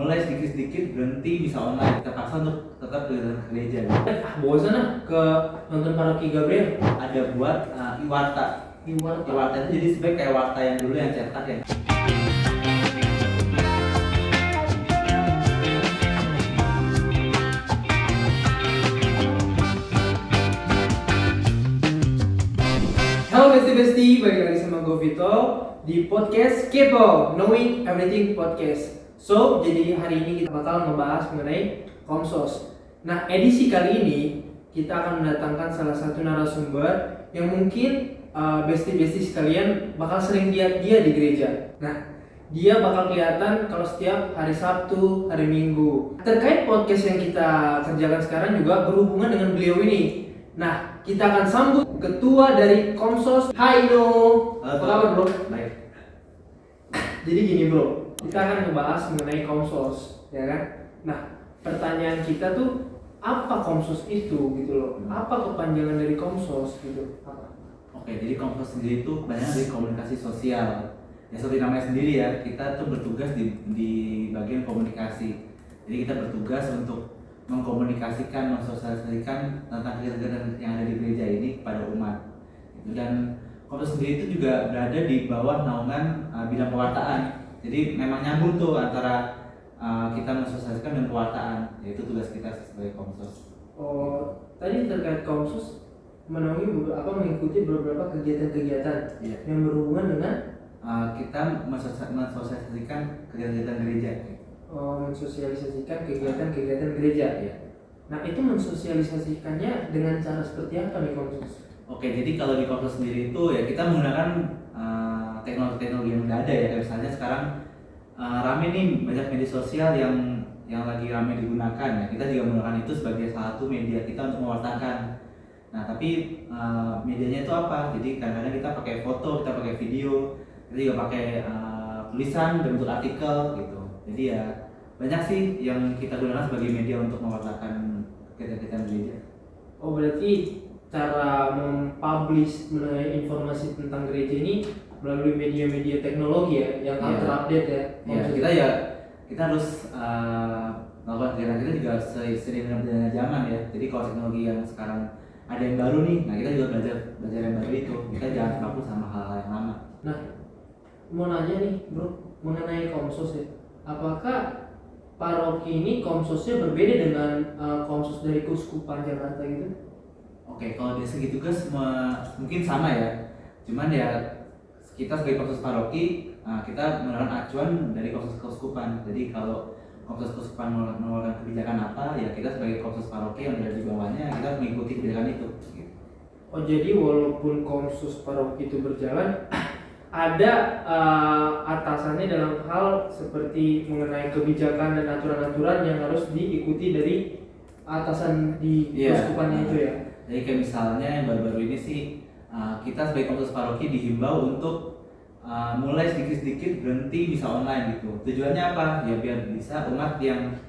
mulai sedikit-sedikit berhenti misa online, kita paksa untuk tetap ke gereja. Bosan ah ke nonton paroki Gabriel. Ada buat Iwarta. Iwarta itu jadi sebenarnya kayak warta yang dulu yang cetak ya. Halo besti-besti, balik lagi sama gue Vito di podcast Kepo Knowing Everything Podcast. So, jadi hari ini kita bakal ngebahas mengenai Komsos. Nah, edisi kali ini kita akan mendatangkan salah satu narasumber yang mungkin besti-besti sekalian bakal sering lihat dia di gereja. Nah, dia bakal kelihatan kalau setiap hari Sabtu, hari Minggu. Terkait podcast yang kita kerjakan sekarang juga berhubungan dengan beliau ini. Nah, kita akan sambut ketua dari Komsos. Hai No. Apa kabar bro? Baik. Jadi gini bro, kita akan ngebahas mengenai Komsos, ya kan? Nah, pertanyaan kita tuh apa Komsos itu gitu loh? Apa kepanjangan dari Komsos gitu? Apa? Oke, jadi Komsos sendiri itu banyak dari komunikasi sosial. Ya seperti namanya sendiri ya, kita tuh bertugas di bagian komunikasi. Jadi kita bertugas untuk mengkomunikasikan, mensosialisasikan tentang kegiatan yang ada di gereja ini kepada umat. Dan Komsos sendiri itu juga berada di bawah naungan bidang pewartaan. Jadi memang nyambung tuh antara kita mensosialisasikan dan pewartaan, yaitu tugas kita sebagai Komsos. Oh, tadi terkait Komsos mengikuti beberapa kegiatan-kegiatan yang berhubungan dengan kita mensosialisasikan kegiatan-kegiatan gereja. Mensosialisasikan kegiatan-kegiatan gereja. Ya. Nah, itu mensosialisasikannya dengan cara seperti apa nih Komsos? Oke, jadi kalau di Komsos sendiri itu ya kita menggunakan teknologi-teknologi yang udah ada ya. Kayak misalnya sekarang rame nih banyak media sosial yang lagi rame digunakan ya. Kita juga menggunakan itu sebagai salah satu media kita untuk mewartakan. Nah, tapi medianya itu apa? Jadi kadang-kadang kita pakai foto, kita pakai video, kita juga pakai tulisan dan bentuk artikel gitu. Jadi ya banyak sih yang kita gunakan sebagai media untuk mewartakan kegiatan-kegiatan gereja. Oh, berarti cara mempublish mengenai informasi tentang gereja ini melalui media-media teknologi ya yang terupdate ya. Ya, kita harus melakukan kegiatan kita juga seiring dengan zaman ya. Jadi kalau teknologi yang sekarang ada yang baru nih, nah kita juga belajar yang baru itu. Kita jangan terpaku sama hal-hal yang lama. Nah, mau nanya nih bro mengenai Komsos ya. Apakah paroki ini Komsosnya berbeda dengan Komsos dari Keuskupan Jakarta gitu? Oke, kalau dari segi tugas mungkin sama ya. Cuman ya kita sebagai Komsos paroki kita menggunakan acuan dari Komsos Keuskupan. Jadi kalau Komsos Keuskupan mengeluarkan kebijakan apa, ya kita sebagai Komsos paroki yang ada di bawahnya kita mengikuti kebijakan itu. Oh, jadi walaupun Komsos paroki itu berjalan, ada atasannya dalam hal seperti mengenai kebijakan dan aturan-aturan yang harus diikuti dari atasan di keuskupannya itu ya. Jadi kayak misalnya yang baru-baru ini sih kita sebagai Komsos paroki dihimbau untuk mulai sedikit-sedikit berhenti misa online gitu. Tujuannya apa? Ya biar bisa umat yang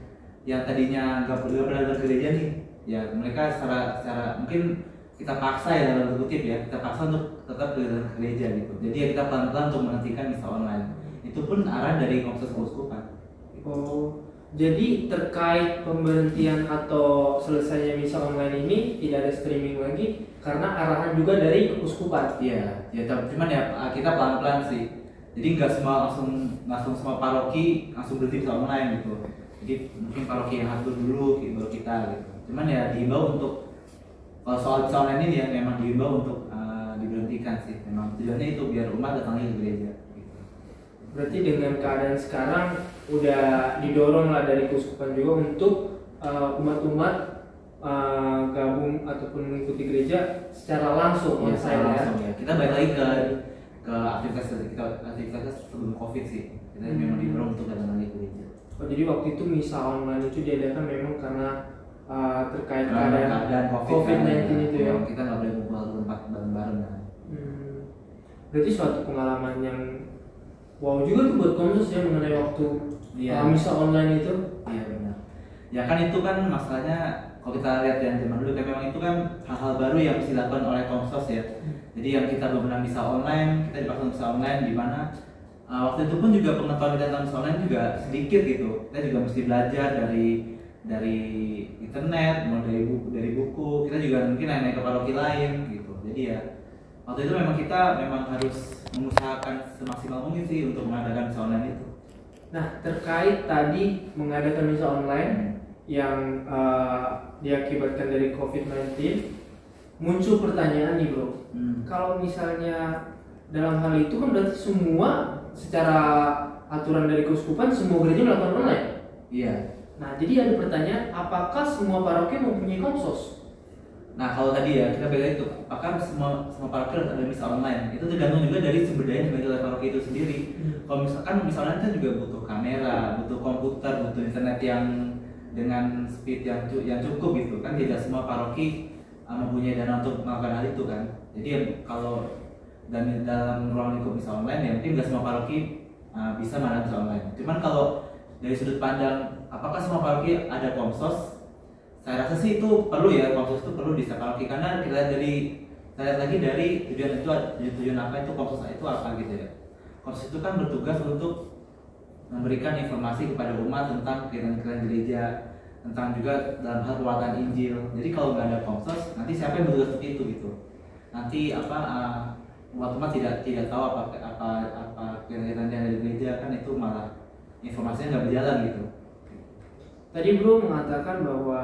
tadinya nggak pernah ke gereja nih, ya mereka secara mungkin kita paksa ya dalam kutip ya, kita paksa untuk tetap ke gereja gitu. Jadi ya kita pelan-pelan untuk menghentikan misa online. Itu pun arahan dari Komsos Keuskupan. Oh, jadi terkait pemberhentian atau selesainya misa online ini tidak ada streaming lagi karena arahan juga dari keuskupan. Iya, ya cuman ya kita pelan-pelan sih. Jadi nggak langsung semua paroki langsung berhenti misa online gitu. Jadi mungkin paroki yang atur dulu baru kita gitu. Cuman ya dihimbau untuk kalau soal misa online ini ya memang dihimbau untuk diberhentikan sih. Memang tujuannya itu biar umat datang lagi ke gereja. Gitu. Berarti dengan keadaan sekarang udah didorong lah dari keuskupan juga untuk umat-umat gabung ataupun mengikuti gereja secara langsung Ya, secara langsung ya. Kita balik lagi ke aktivitas sebelum COVID sih. Kita memang didorong untuk datang lagi ke gereja. Oh, jadi waktu itu misa online itu diadakan memang karena terkait keadaan COVID-19 itu ya. Kita nggak boleh kumpul di tempat bareng-bareng kan. Berarti suatu pengalaman yang wow juga tuh buat Komsos ya mengenai waktu misa online itu. Iya benar. Ya kan itu kan masalahnya kalau kita lihat yang zaman dulu kan memang itu kan hal-hal baru yang mesti dilakukan oleh Komsos ya. Jadi yang kita belum pernah misa online, kita dipaksa misa online di mana waktu itu pun juga pengetahuan kita tentang online juga sedikit gitu. Kita juga mesti belajar dari internet, mau dari buku. Kita juga mungkin naik ke paroki lain gitu. Jadi ya waktu itu memang kita harus mengusahakan semaksimal mungkin sih untuk mengadakan misa online itu. Nah, terkait tadi mengadakan misa online yang diakibatkan dari COVID-19, muncul pertanyaan nih bro. Kalau misalnya dalam hal itu kan berarti semua secara aturan dari keuskupan semua gereja melakukan online. Iya. Nah, jadi ada pertanyaan, apakah semua paroki mempunyai komsos? Nah, kalau tadi ya kita beda itu, apakah semua paroki ada misa online? Itu tergantung juga dari sumber daya yang dimiliki oleh paroki itu sendiri. Kalau misalkan misalnya kita juga butuh kamera, butuh komputer, butuh internet yang dengan speed yang cukup gitu kan, tidak semua paroki mempunyai dana untuk melakukan hal itu kan. Jadi kalau dalam ruang lingkup misa online ya mungkin nggak semua paroki bisa mengadakan misa online. Cuman kalau dari sudut pandang apakah semua paroki ada komsos? Saya rasa sih itu perlu ya, komsos itu perlu di setiap paroki karena kita lihat lagi dari tujuan apa itu komsos itu apa gitu ya. Komsos itu kan bertugas untuk memberikan informasi kepada umat tentang kegiatan gereja, tentang juga dalam hal pewartaan Injil. Jadi kalau nggak ada komsos, nanti siapa yang bertugas untuk itu gitu? Nanti umat tidak tahu apa kegiatan yang ada di gereja, kan itu malah informasinya nggak berjalan gitu. Tadi bro mengatakan bahwa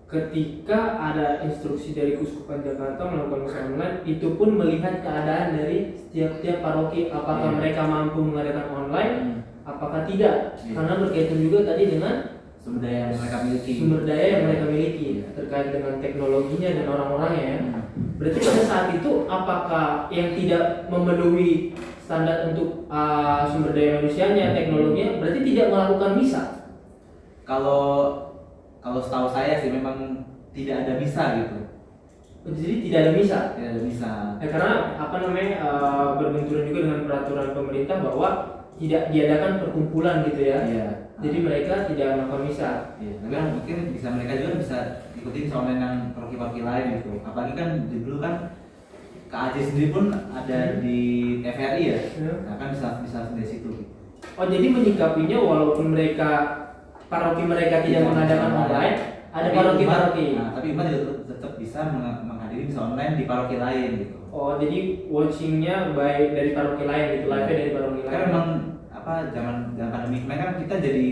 ketika ada instruksi dari Keuskupan Jakarta melakukan misa online, itu pun melihat keadaan dari setiap paroki, apakah mereka mampu mengadakan online, apakah tidak, karena berkaitan juga tadi dengan sumber daya yang mereka miliki terkait dengan teknologinya dan orang-orangnya ya. Berarti pada saat itu apakah yang tidak memenuhi standar untuk sumber daya manusianya, teknologinya, berarti tidak melakukan misa? Kalau setahu saya sih memang tidak ada misa gitu. Jadi tidak ada misa? Tidak ada misa. Ya, karena berbenturan juga dengan peraturan pemerintah bahwa tidak diadakan perkumpulan gitu ya. Iya. Jadi mereka tidak melakukan misa. Iya. Tapi kan mungkin mereka juga bisa ikutin misa online yang paroki-paroki lain gitu. Apalagi kan dulu kan KAJ sendiri pun ada di TVRI ya. Nah kan bisa dari situ. Oh jadi menyikapinya walaupun paroki mereka tidak mengadakan online, ada paroki-paroki. Nah, tapi umat tetap bisa menghadiri misa online di paroki lain gitu. Oh, jadi watchingnya baik dari paroki lain gitu, live-nya dari paroki lain. Kan memang zaman pandemi kemarin kan kita jadi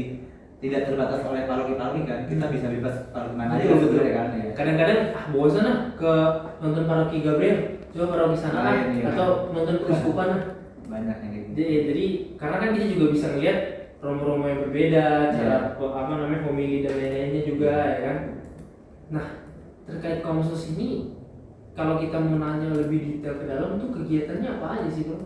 tidak terbatas oleh paroki-paroki kan, kita bisa bebas paroki mana aja sebetulnya kan. Ya. Kadang-kadang bosan ke nonton paroki Gabriel, coba paroki sana atau nonton keuskupan Banyak yang kayak gitu. Jadi karena kan kita juga bisa ngeliat romo-romo yang berbeda, cara homili dan lain-lainnya juga ya kan. Nah, terkait komsos ini kalau kita mau nanya lebih detail ke dalam tuh kegiatannya apa aja sih bro?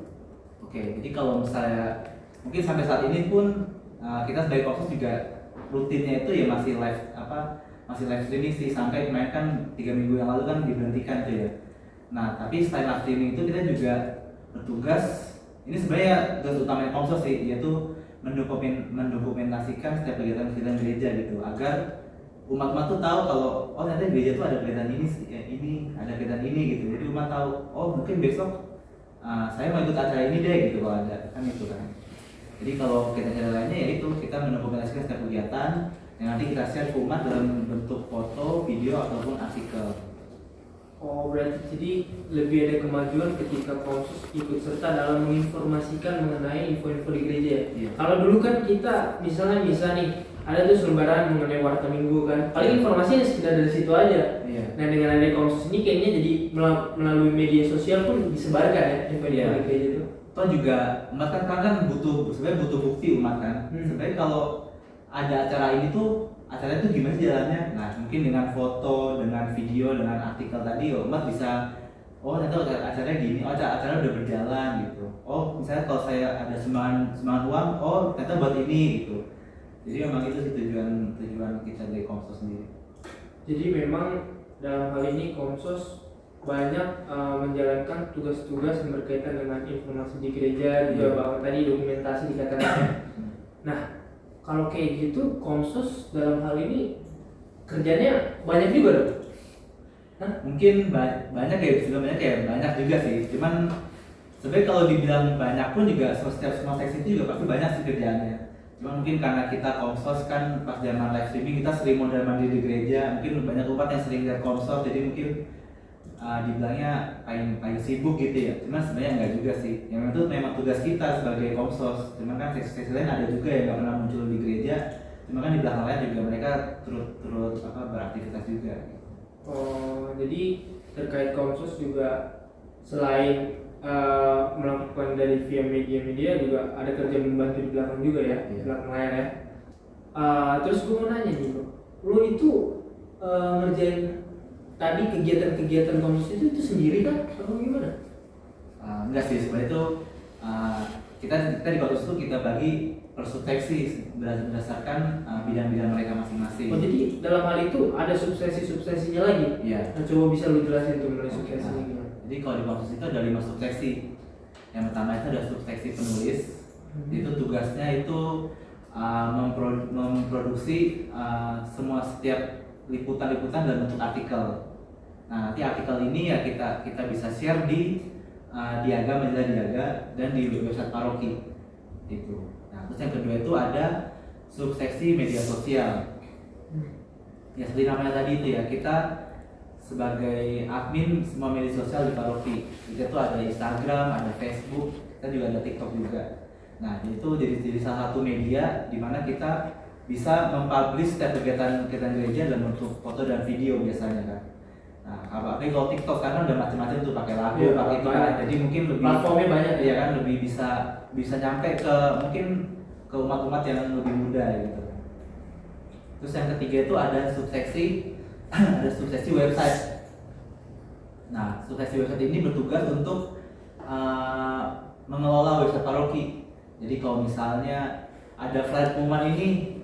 Oke, jadi kalau misalnya mungkin sampai saat ini pun kita sebagai komsos juga rutinnya itu ya masih live streaming sih, sampai kemarin kan 3 minggu yang lalu kan diberhentikan tuh ya. Nah tapi selain live streaming itu kita juga bertugas, ini sebenarnya tugas utamanya komsos sih, yaitu mendokumentasikan setiap kegiatan gereja gitu, agar umat-umat tuh tahu kalau ternyata gereja tuh ada kegiatan ini ada kegiatan ini gitu. Jadi umat tahu mungkin besok saya mau ikut acara ini deh gitu kalau ada kan itu kan. Jadi kalau kegiatan lainnya ya itu kita mendokumentasikan setiap kegiatan yang nanti kita share ke umat dalam bentuk foto, video ataupun artikel. Oh berarti jadi lebih ada kemajuan ketika komsos ikut serta dalam menginformasikan mengenai info-info di gereja ya? Iya. Kalau dulu kan kita misalnya nih ada tuh selembaran mengenai warta minggu kan, paling informasinya sekedar dari situ aja. Iya. Nah dengan adanya komsos ini kayaknya jadi melalui media sosial pun disebarkan ya info di gereja itu. Toh juga umat kan butuh bukti umat kan. Sebenarnya kalau ada acara ini tuh acara itu gimana sih jalannya? Nah mungkin dengan foto, dengan video, dengan artikel tadi umat bisa ternyata acaranya gini, acara udah berjalan gitu. Misalnya kalau saya ada sumbangan uang, ternyata buat ini gitu. Jadi memang itu sih tujuan kita dari Komsos sendiri. Jadi memang dalam hal ini Komsos banyak menjalankan tugas-tugas yang berkaitan dengan informasi di gereja, juga bahkan tadi dokumentasi dikatakan. Nah kalau kayak gitu, Komsos dalam hal ini kerjanya banyak juga dong? Mungkin banyak ya, sebenarnya kayak banyak juga sih. Cuman sebenarnya kalau dibilang banyak pun juga setiap semua seksi itu juga pasti banyak sih kerjaannya. Cuma mungkin karena kita komsos kan pas zaman live streaming kita sering mondar mandir di gereja, mungkin banyak umat yang sering lihat komsos, jadi mungkin dibilangnya paling sibuk gitu ya. Cuma sebenarnya enggak juga sih. Yang itu memang tugas kita sebagai komsos. Cuma kan seksi lain ada juga yang nggak pernah muncul di gereja. Cuma kan di belakang layar juga mereka turut beraktivitas juga. Oh, jadi terkait komsos juga selain melakukan dari via media juga ada kerja membantu di belakang juga ya, di belakang layar ya. Terus gue mau nanya nih bro, lo itu ngerjain tadi kegiatan-kegiatan komsos itu sendiri kan atau gimana? Enggak sih, sebenarnya itu kita di komsos itu kita bagi per subseksi berdasarkan bidang-bidang mereka masing-masing. Oh jadi dalam hal itu ada subseksi-subseksinya lagi? Iya. Nah, coba bisa lu jelasin tuh mengenai subseksinya gimana? Jadi kalau di komsos itu ada 5 subseksi. Yang pertama itu ada subseksi penulis. Itu tugasnya itu memproduksi semua setiap liputan-liputan dalam bentuk artikel. Nah, nanti artikel ini ya kita bisa share di Diaga, majalah Diaga, dan di website paroki itu. Nah, terus yang kedua itu ada subseksi media sosial. Ya seperti namanya tadi itu ya, kita sebagai admin semua media sosial di paroki. Kita tuh ada Instagram, ada Facebook, kita juga ada TikTok juga. Nah, itu jadi salah satu media di mana kita bisa mempublish setiap kegiatan gereja dalam bentuk foto dan video biasanya kan. Nah, apalagi kalau TikTok sekarang udah macam-macam tuh, pakai lagu, pakai itu kan. Jadi mungkin lebih platformnya banyak ya kan, lebih bisa nyampe ke mungkin ke umat-umat yang lebih muda gitu. Terus yang ketiga itu ada subseksi website. Nah, subseksi website ini bertugas untuk mengelola website paroki. Jadi kalau misalnya ada flyer pengumuman ini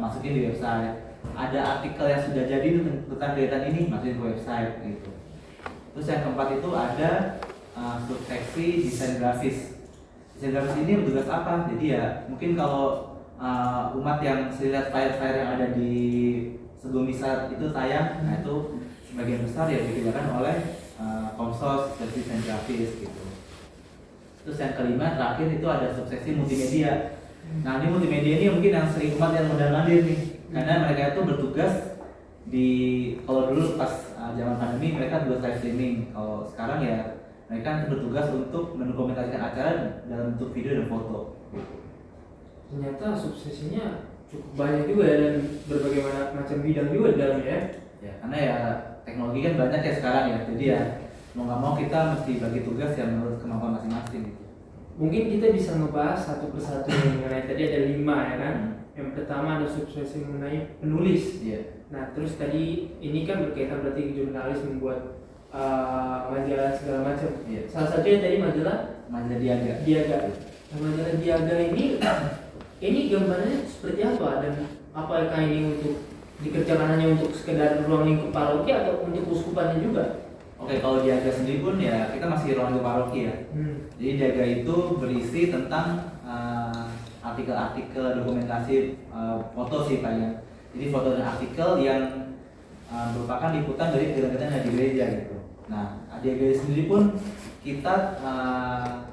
masukin di website. Ada artikel yang sudah jadi tentang kegiatan ini masukin ke website gitu. Terus yang keempat itu ada subseksi desain grafis. Desain grafis ini bertugas apa? Jadi ya mungkin kalau umat yang lihat flyer-flyer yang ada di sebelum misa itu tayang, nah itu sebagian besar ya dikerjakan oleh komsos desain grafis gitu. Terus yang kelima terakhir itu ada subseksi multimedia. Nah, ini multimedia ini mungkin yang sering umat yang mondar-mandir nih, karena mereka itu bertugas kalau dulu pas zaman pandemi mereka tugas live streaming. Kalau sekarang ya mereka bertugas untuk mendokumentasikan acara dalam bentuk video dan foto. Ternyata subseksinya cukup banyak juga ya, dan berbagai macam bidang juga di dalamnya ya. Ya, karena ya teknologi kan banyak ya sekarang ya, jadi ya mau nggak mau kita mesti bagi tugas yang menurut kemampuan masing-masing gitu. Mungkin kita bisa ngebahas satu persatu mengenai tadi ada 5 ya kan. Yang pertama ada subseksi mengenai penulis. Iya. Nah terus tadi ini kan berkaitan berarti jurnalis membuat majalah segala macam. Iya. Salah satunya tadi majalah Diaga. Nah, majalah Diaga ini gambarnya seperti apa dan apakah ini untuk dikerjakan hanya untuk sekedar ruang lingkup paroki atau untuk uskupannya juga? Oke, kalau Diaga sendiri pun ya kita masih ruang lingkup paroki ya. Jadi Diaga itu berisi tentang artikel-artikel dokumentasi foto sih Pak ya. Jadi foto dan artikel yang merupakan liputan dari kegiatan yang di gereja gitu. Nah, Diaga sendiri pun kita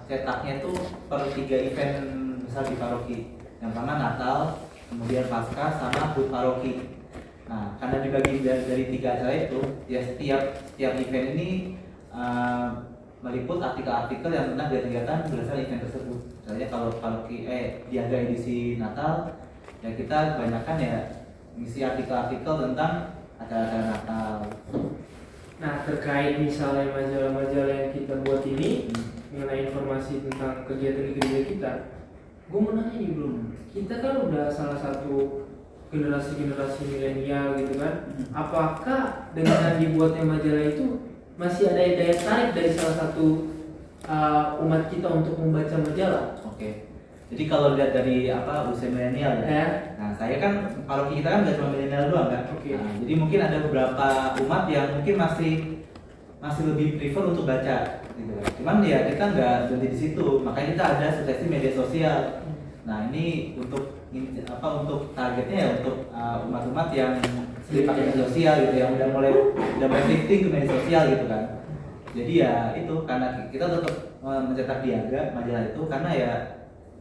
cetaknya itu per 3 event besar di paroki. Yang pertama Natal, kemudian Paskah, sama HUT paroki. Nah, karena dibagi dari 3 acara itu, ya setiap event ini meliput artikel-artikel yang tentang kegiatan berdasarkan event tersebut. Misalnya kalau paroki Diaga edisi Natal, ya kita kebanyakan ya mengisi artikel-artikel tentang acara-acara Natal. Nah, terkait misalnya majalah-majalah yang kita buat ini mengenai informasi tentang kegiatan gereja kita, gue mau nanya nih bro, kita kan udah salah satu generasi milenial gitu kan. Apakah dengan dibuatnya majalah itu masih ada daya tarik dari salah satu umat kita untuk membaca majalah? Oke. Jadi kalau lihat dari usia milenial ya. Nah, saya kan paroki kita kan nggak cuma milenial doang kan. Nah, jadi mungkin ada beberapa umat yang mungkin masih lebih prefer untuk baca gitu kan. Cuman ya kita nggak berhenti di situ. Makanya kita ada subseksi media sosial. Nah, ini untuk targetnya ya untuk umat-umat yang sering pakai media sosial gitu, yang udah mulai shifting ke media sosial gitu kan. Jadi ya itu karena kita tetap mencetak Diaga majalah itu karena ya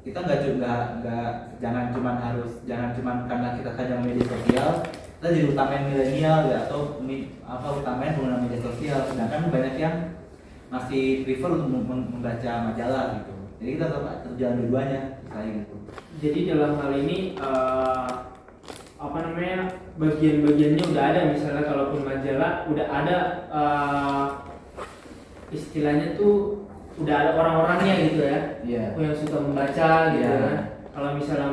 kita jangan cuman karena kita hanya media sosial kita jadi utamain milenial ya atau utamain pengguna media sosial, sedangkan banyak yang masih prefer untuk membaca majalah gitu. Jadi kita tetap jalan dua-duanya kayak gitu. Jadi dalam hal ini bagian-bagiannya udah ada, misalnya kalaupun majalah udah ada istilahnya tuh udah ada orang-orangnya gitu ya, yang suka membaca gitu kan. Kalau misalnya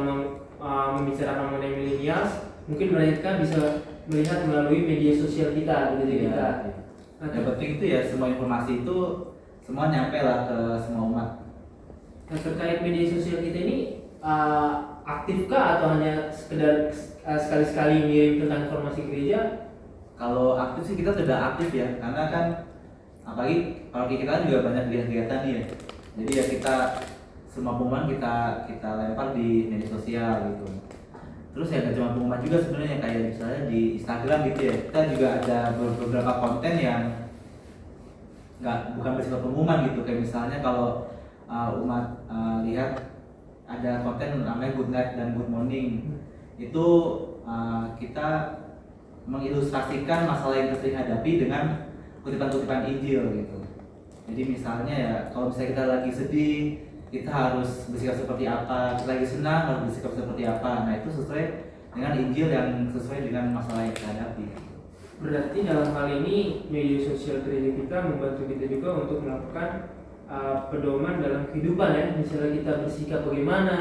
membicarakan mengenai millennials, mungkin mereka bisa melihat melalui media sosial kita gitu kita. Yang penting itu ya semua informasi itu semua nyampe lah ke semua umat. Nah, terkait media sosial kita ini aktifkah atau hanya sekedar sekali-sekali ngirim tentang informasi gereja? Kalau aktif sih kita tidak aktif ya, karena kan apalagi kalau kita kan juga banyak kegiatan nih ya. Jadi ya kita semua pengumuman kita lempar di media sosial gitu. Terus ya nggak cuma pengumuman juga sebenarnya, kayak misalnya di Instagram gitu ya, kita juga ada beberapa konten yang bukan bersifat pengumuman gitu. Kayak misalnya kalau umat lihat ada konten namanya Good Night dan Good Morning, itu kita mengilustrasikan masalah yang kita sering hadapi dengan kutipan-kutipan Injil gitu. Jadi misalnya ya kalau misalnya kita lagi sedih, kita harus bersikap seperti apa, kita lagi senang harus bersikap seperti apa. Nah itu sesuai dengan Injil yang sesuai dengan masalah yang kita hadapi. Berarti dalam hal ini media sosial gereja kita membantu kita juga untuk melakukan pedoman dalam kehidupan ya. Misalnya kita bersikap bagaimana,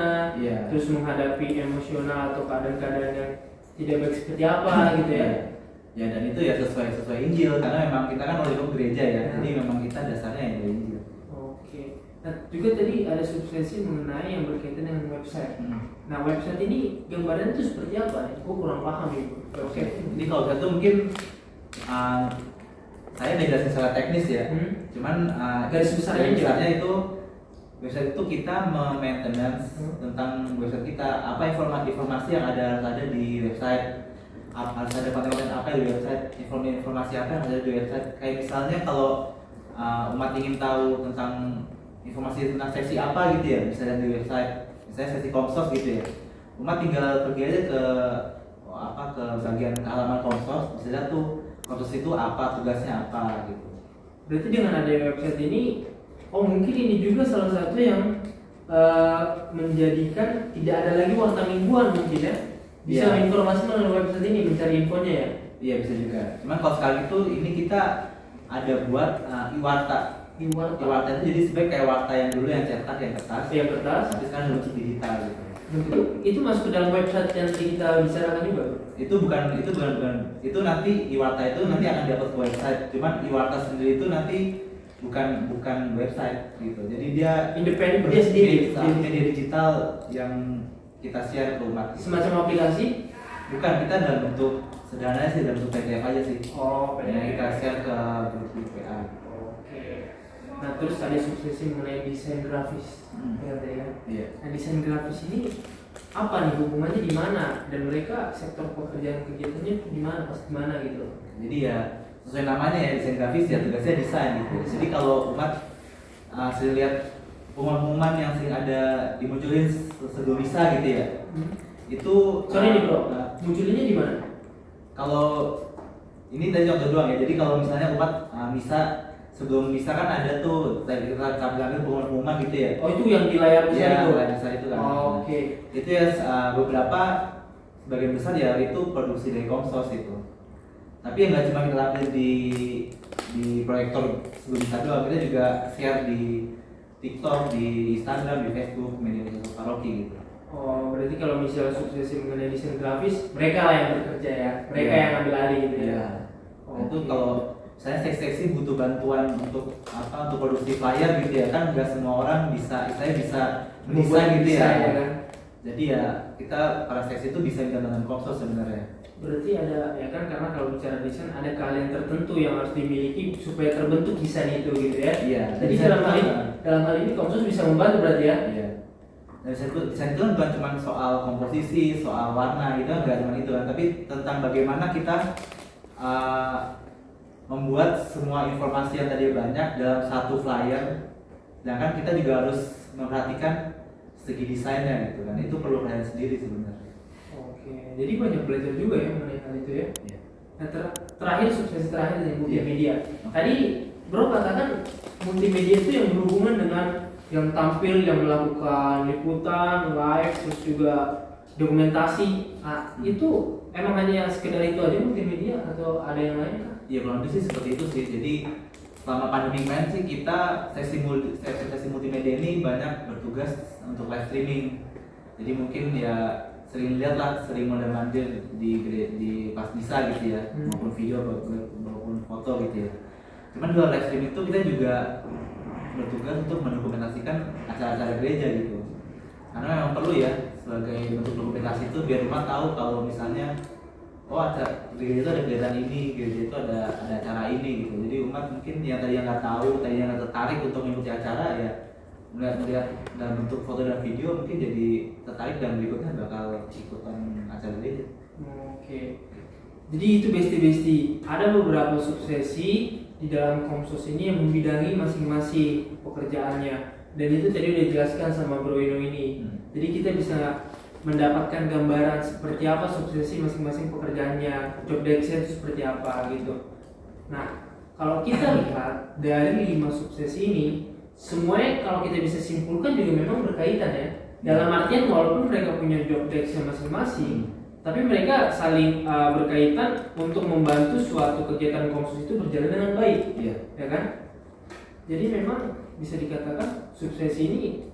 terus menghadapi emosional atau keadaan-keadaan yang tidak baik seperti apa gitu ya. Ya dan itu ya sesuai Injil, karena memang kita kan oleh gereja ya, jadi memang kita dasarnya yang dari Injil. Oke. Nah juga tadi ada substansi mengenai yang berkaitan dengan website. Nah website ini gambarannya itu seperti apa nih? Aku kurang paham nih. Oke. Jadi kalau itu mungkin saya dijelasin secara teknis ya. Cuman garis besarnya itu website itu kita maintenance tentang website kita, apa informasi yang ada di website. Harus ada konten apa di website, informasi apa yang ada di website. Kayak misalnya kalau umat ingin tahu tentang informasi tentang sesi apa gitu ya, misalnya di website, misalnya sesi Komsos gitu ya, umat tinggal pergi aja ke bagian halaman Komsos, bisa lihat tuh Komsos itu apa, tugasnya apa gitu. Berarti dengan ada website ini, mungkin ini juga salah satu yang menjadikan tidak ada lagi warta mingguan mungkin ya. Bisa informasi melalui website ini, mencari infonya ya? Iya bisa juga. Cuman kalau sekarang itu ini kita ada buat iwarta. Iwarta itu jadi sebagai kayak warta yang dulu yang cetak, yang kertas. Yang kertas. Tapi sekarang bentuk digital gitu. Itu masuk ke dalam website yang kita bicarakan juga? Itu bukan. Itu nanti iwarta itu nanti akan diupload ke website. Cuman iwarta sendiri itu nanti bukan website gitu. Jadi dia independen, dia sendiri. Media digital yang kita share ke umat. Semacam aplikasi? Bukan, kita dalam bentuk sederhananya sih, dalam bentuk PDF aja sih. PDF. Yang kita share ke grup WA. Oke. Nah terus ada subsesi mengenai desain grafis. Iya. Nah desain grafis ini apa nih hubungannya di mana, dan mereka sektor pekerjaan kegiatannya di mana, pas di mana gitu? Jadi ya sesuai namanya ya, desain grafis ya, tugasnya desain gitu. Jadi kalau umat saya lihat pengumuman yang sering ada dimunculin sebelum misa gitu ya, itu nih bro, munculinnya di mana? Kalau ini tadi contoh doang ya, jadi kalau misalnya umat misa, sebelum misa kan ada tuh kita tampilkan pengumuman gitu ya. Oh itu yang di layar besar itu? Layar besar itu kan. Oke. Itu ya beberapa sebagian besar ya itu produksi dari Komsos itu. Tapi yang nggak cuma kita tampil di proyektor sebelum misa doang, kita juga share di TikTok, di Instagram, di Facebook, media sosial paroki gitu. Oh, berarti kalau misalnya suksesi mengenai desain grafis, mereka lah yang bekerja ya, mereka yang ambil alih gitu ya. Itu kalau misalnya seksi butuh bantuan untuk produksi flyer gitu ya, kan nggak semua orang bisa mendesain gitu ya. Kan? Jadi ya kita para seksi itu bisa minta bantuan Komsos sebenarnya. Berarti ada ya kan, karena kalau bicara desain ada keahlian tertentu yang harus dimiliki supaya terbentuk desain itu gitu ya. Iya. Jadi dalam hal ini Komsos bisa membantu berarti ya. Iya. Dan desain itu kan bukan cuma soal komposisi, soal warna gitu kan, nggak cuma itu kan, tapi tentang bagaimana kita membuat semua informasi yang tadi banyak dalam satu flyer, sedangkan kita juga harus memperhatikan segi desainnya gitu kan, itu perlu perhatian sendiri sebenarnya. Oke, jadi banyak belajar juga ya mengenai hal itu ya. Iya. Nah, terakhir sukses terakhir dari multimedia. Tadi Bro katakan multimedia itu yang berhubungan dengan yang tampil, yang melakukan liputan, live, terus juga dokumentasi. Nah, itu emang hanya sekedar itu aja multimedia atau ada yang lain kah? Ya kurang lebih sih seperti itu sih. Jadi selama pandemi kemarin sih kita sesi multimedia ini banyak bertugas untuk live streaming. Jadi mungkin ya sering lihat lah, sering mondar-mandir di pas bisa gitu ya, maupun video maupun foto gitu ya. Cuman di luar live streaming itu kita juga bertugas untuk mendokumentasikan acara-acara gereja gitu. Karena memang perlu ya sebagai bentuk dokumentasi itu biar umat tahu kalau misalnya oh acara gereja itu ada kegiatan ini, gereja itu ada acara ini gitu. Jadi umat mungkin yang tadi nggak tahu, tadi yang nggak tertarik untuk mengikuti acara ya melihat dalam bentuk foto dan video mungkin jadi tertarik dan berikutnya bakal ikutan acara gereja. Oke. Jadi itu besti. Ada beberapa suksesi di dalam Komsos ini yang membidangi masing-masing pekerjaannya. Dan itu tadi udah dijelaskan sama Bro Ino ini. Jadi kita bisa mendapatkan gambaran seperti apa suksesi masing-masing pekerjaannya, job desk-nya itu seperti apa gitu. Nah, kalau kita lihat dari 5 suksesi ini, semuanya kalau kita bisa simpulkan juga memang berkaitan ya. Dalam artian walaupun mereka punya job desk-nya masing-masing, tapi mereka saling berkaitan untuk membantu suatu kegiatan Komsos itu berjalan dengan baik, ya kan? Jadi memang bisa dikatakan suksesi ini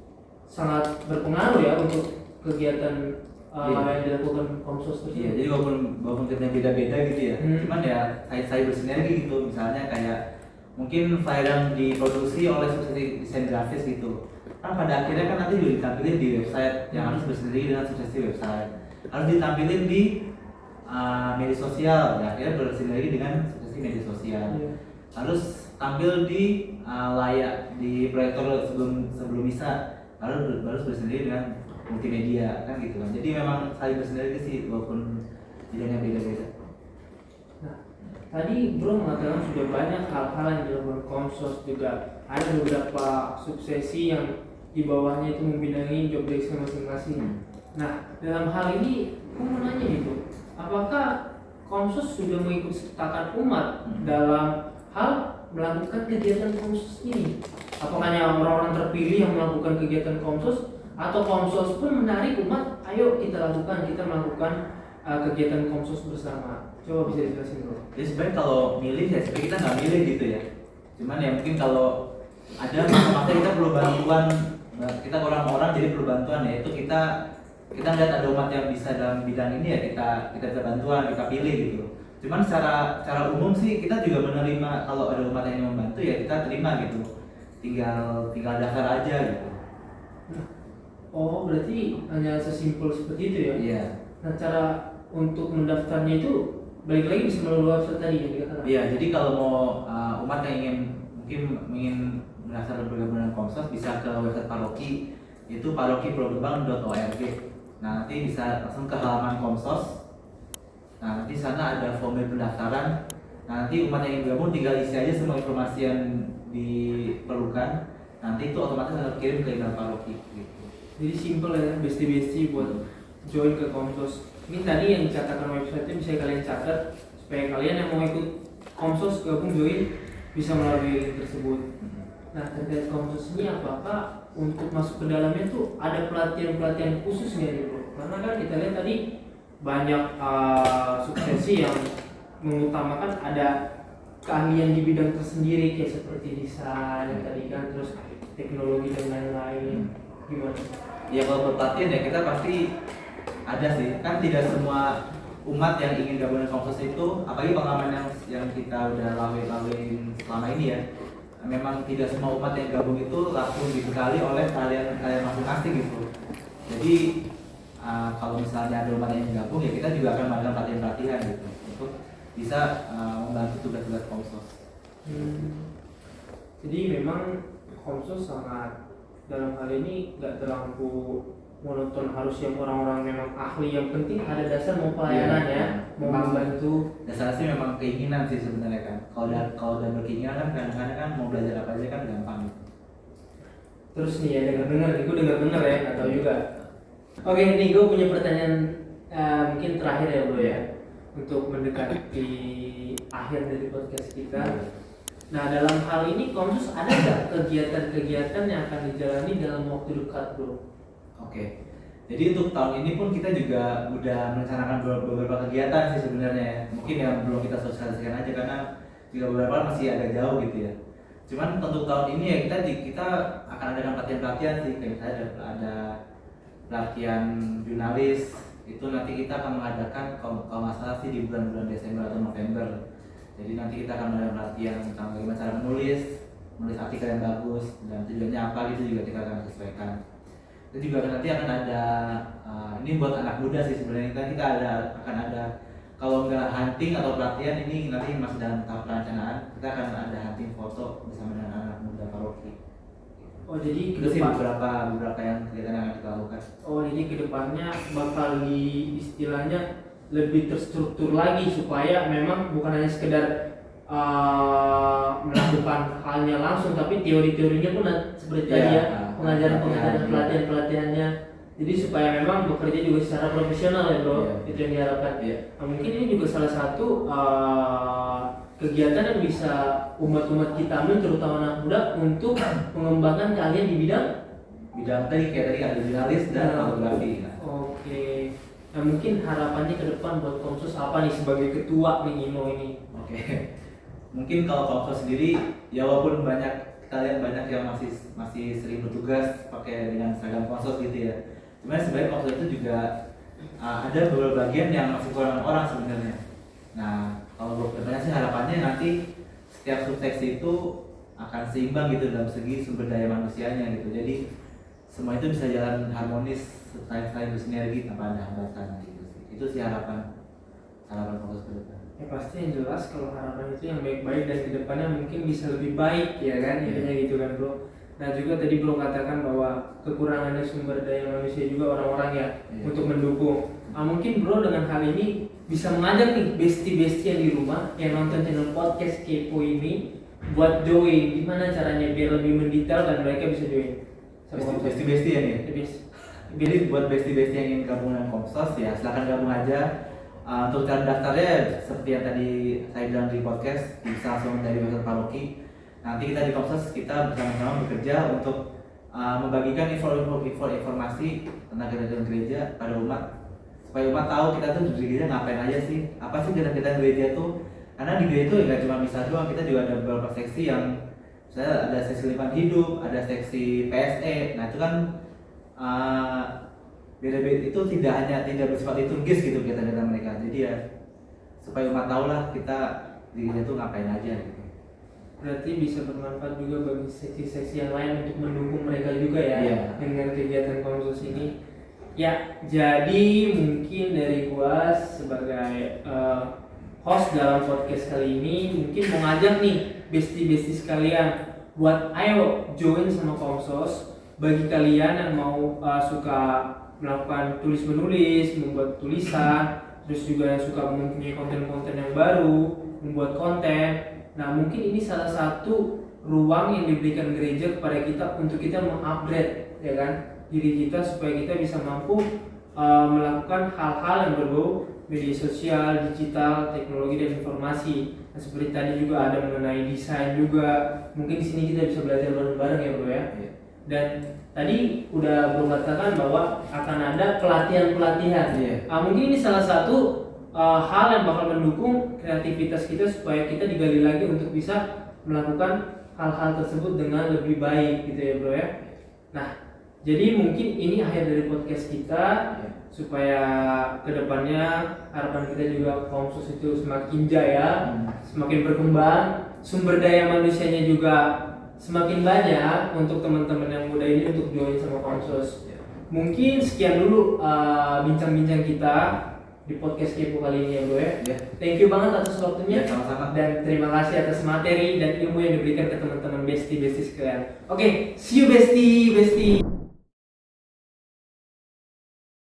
sangat berpengaruh ya untuk kegiatan yang dilakukan Komsos tersebut. Iya, jadi walaupun kita beda-beda gitu ya, cuman ya saya bersinergi gitu, misalnya kayak mungkin flyer yang diproduksi oleh suksesi desain grafis gitu, kan pada akhirnya kan nanti juga ditampilin di website yang harus bersinergi dengan suksesi website, harus ditampilin di media sosial, ya akhirnya bersinergi dengan suksesi media sosial, harus tampil di layar di proyektor sebelum misa, baru bersinergi dengan multimedia kan gitu kan. Jadi memang saling bersinergi sih walaupun bidangnya beda-beda. Nah, tadi Bro mengatakan sudah banyak hal-hal yang dilakukan Komsos, juga ada beberapa suksesi yang di bawahnya itu membidangi job desk masing-masing. Nah, dalam hal ini aku mau nanya itu, apakah Komsos sudah mengikut sertakan umat dalam hal melakukan kegiatan Komsos ini? Apakah hanya orang-orang terpilih yang melakukan kegiatan Komsos, atau Komsos pun menarik umat, ayo kita melakukan kegiatan Komsos bersama? Coba bisa dijelasin Bro. Jadi sebenarnya kalau milih ya sebenarnya kita nggak milih gitu ya. Cuman ya mungkin kalau ada masa-masa kita perlu bantuan, kita orang-orang jadi perlu bantuan ya, itu kita lihat ada umat yang bisa dalam bidang ini ya kita bisa bantuan, kita pilih gitu. Cuman secara umum sih kita juga menerima kalau ada umat yang membantu ya kita terima gitu. Tinggal daftar aja gitu. Oh, berarti hanya sesimpel seperti itu ya? Iya. Nah, cara untuk mendaftarnya itu balik lagi bisa melalui website tadi yang dikatakan? Iya, jadi kalau mau umat yang ingin mendaftar bergabung dengan Komsos bisa ke website paroki, itu parokipulogebang.org. Nah, nanti bisa langsung ke halaman Komsos. Nah, nanti sana ada formulir pendaftaran. Nah, nanti umat yang ingin bergabung tinggal isi aja semua informasi yang diperlukan. Nanti itu otomatis akan kirim ke email paroki gitu. Jadi simple ya, besti buat join ke Komsos. Ini tadi yang dikatakan website-nya bisa kalian catat supaya kalian yang mau ikut Komsos gabung join bisa melalui link tersebut. Nah, terkait Komsos ini apakah untuk masuk ke dalamnya tuh ada pelatihan khusus nggak nih Bro? Karena kan kita lihat tadi banyak suksesi yang mengutamakan ada keahlian di bidang tersendiri kayak seperti desain tadi kan, terus teknologi dan lain-lain. Gimana? Ya kalau pelatihan ya kita pasti ada sih, kan tidak semua umat yang ingin gabung dengan Komsos itu, apalagi pengalaman yang kita udah lalui selama ini ya, memang tidak semua umat yang gabung itu langsung dibekali oleh kalian masing-masing gitu. Jadi kalau misalnya ada umat yang gabung ya kita juga akan melakukan pelatihan gitu untuk bisa membantu tugas-tugas Komsos. Jadi memang Komsos sangat dalam hal ini nggak terlalu monoton, harus yang orang-orang memang ahli, yang penting ada dasar mau pelayanan ya, mau memang membantu. dasarnya sih memang keinginan sih sebenarnya kan. Kalau udah berkeinginan kan kadang-kadang kan mau belajar apa aja kan gampang. Terus nih ya, dengar-dengar, gue dengar-dengar ya, nggak tahu juga. Oke, nih gue punya pertanyaan mungkin terakhir ya bro ya, untuk mendekati akhir dari podcast kita. Nah, dalam hal ini Komsus ada nggak kegiatan-kegiatan yang akan dijalani dalam waktu dekat bro? Oke. Jadi untuk tahun ini pun kita juga udah merencanakan beberapa kegiatan sih sebenarnya ya. Mungkin yang belum kita sosialisasikan aja karena juga beberapa masih agak jauh gitu ya. Cuman untuk tahun ini ya kita akan adakan pelatihan-pelatihan sih, kayak misalnya ada pelatihan jurnalis, itu nanti kita akan mengadakan kalau nggak salah sih di bulan-bulan Desember atau November. Jadi nanti kita akan mengadakan pelatihan tentang bagaimana cara menulis artikel yang bagus dan tujuannya apa gitu juga kita akan sesuaikan. Itu juga nanti akan ada ini buat anak muda sih sebenarnya kita akan ada kalau nggak hunting atau pelatihan ini nanti masih dalam tahap perencanaan, kita akan ada hunting foto bersama dengan anak muda paroki. Oh jadi itu sih beberapa yang kegiatan yang akan kita lakukan. Oh jadi kedepannya bakal di istilahnya lebih terstruktur lagi supaya memang bukan hanya sekedar melakukan halnya langsung, tapi teori-teorinya pun seperti tadi ya, pengajaran pelatihannya. Jadi supaya memang bekerja juga secara profesional ya bro, itu yang diharapkan. Nah, mungkin ini juga salah satu kegiatan yang bisa umat-umat kita ambil, terutama anak muda, untuk mengembangkan kalian di bidang tadi kayak tadi ada jurnalis dan fotografi. Oke. Nah mungkin harapannya ke depan buat Komsus apa nih sebagai ketua nih Imo ini? Oke. Mungkin kalau Komsus sendiri ya walaupun kita lihat banyak yang masih sering bertugas pakai dengan seragam Komsus gitu ya. Cuman sebenarnya Komsus itu juga ada beberapa bagian yang masih kurang orang sebenarnya. Nah, kalau kedepannya sih harapannya nanti setiap subseksi itu akan seimbang gitu dalam segi sumber daya manusianya gitu. Jadi semua itu bisa jalan harmonis, saling bersinergi tanpa ada hambatan gitu sih. Itu sih harapan Komsus ke depan. Ya pasti yang jelas kalau harapan itu yang baik-baik dan kedepannya mungkin bisa lebih baik ya kan, intinya gitu kan bro. Nah juga tadi bro katakan bahwa kekurangannya sumber daya manusia juga orang-orang ya untuk mendukung. Mungkin bro dengan hal ini bisa mengajak nih bestie-bestie yang di rumah yang nonton channel podcast Kepo ini buat join. Gimana caranya biar lebih mendetail dan mereka bisa join? Bestie ya nih. Jadi buat bestie-bestie yang ingin gabung dengan Komsos ya silakan gabung aja. Untuk cara daftarnya seperti yang tadi saya bilang di podcast, bisa langsung dari website paroki. Nanti kita di Komsos kita bersama-sama bekerja untuk membagikan informasi tentang kegiatan gereja pada umat, supaya umat tahu kita tuh di gereja ngapain aja sih, apa sih kegiatan gereja tuh. Karena di gereja itu nggak cuma misa doang, kita juga ada beberapa seksi yang misalnya ada seksi lingkungan hidup, ada seksi PSE. Nah itu kan beda-beda, itu tidak bersifat liturgis gitu kegiatan mereka. Jadi ya supaya umat tahu lah kita di gereja tuh ngapain aja gitu. Berarti bisa bermanfaat juga bagi seksi-seksi yang lain untuk mendukung mereka juga ya dengan kegiatan Komsus ini. Ya, jadi mungkin dari gua sebagai host dalam podcast kali ini mungkin mau ngajak nih bestie-bestie sekalian buat ayo join sama Komsos. Bagi kalian yang mau suka melakukan tulis-menulis, membuat tulisan, terus juga yang suka mempunyai konten-konten yang baru, membuat konten. Nah mungkin ini salah satu ruang yang diberikan gereja kepada kita untuk kita mengupgrade ya kan diri kita supaya kita bisa mampu melakukan hal-hal yang berbau media sosial, digital, teknologi dan informasi. Nah, seperti tadi juga ada mengenai desain juga. Mungkin di sini kita bisa belajar bareng-bareng ya bro ya. Dan tadi udah bro katakan bahwa akan ada pelatihan-pelatihan. Mungkin ini salah satu hal yang bakal mendukung kreativitas kita supaya kita digali lagi untuk bisa melakukan hal-hal tersebut dengan lebih baik gitu ya bro ya. Nah jadi mungkin ini akhir dari podcast kita supaya kedepannya harapan kita juga Komsus itu semakin jaya, semakin berkembang, sumber daya manusianya juga semakin banyak untuk teman-teman yang muda ini untuk join sama Komsus. Mungkin sekian dulu bincang-bincang kita di podcast Kepo kali ini ya bro ya. Thank you banget atas waktunya. Sama-sama. Dan terima kasih atas materi dan ilmu yang diberikan ke teman-teman bestie sekalian. Oke, see you bestie.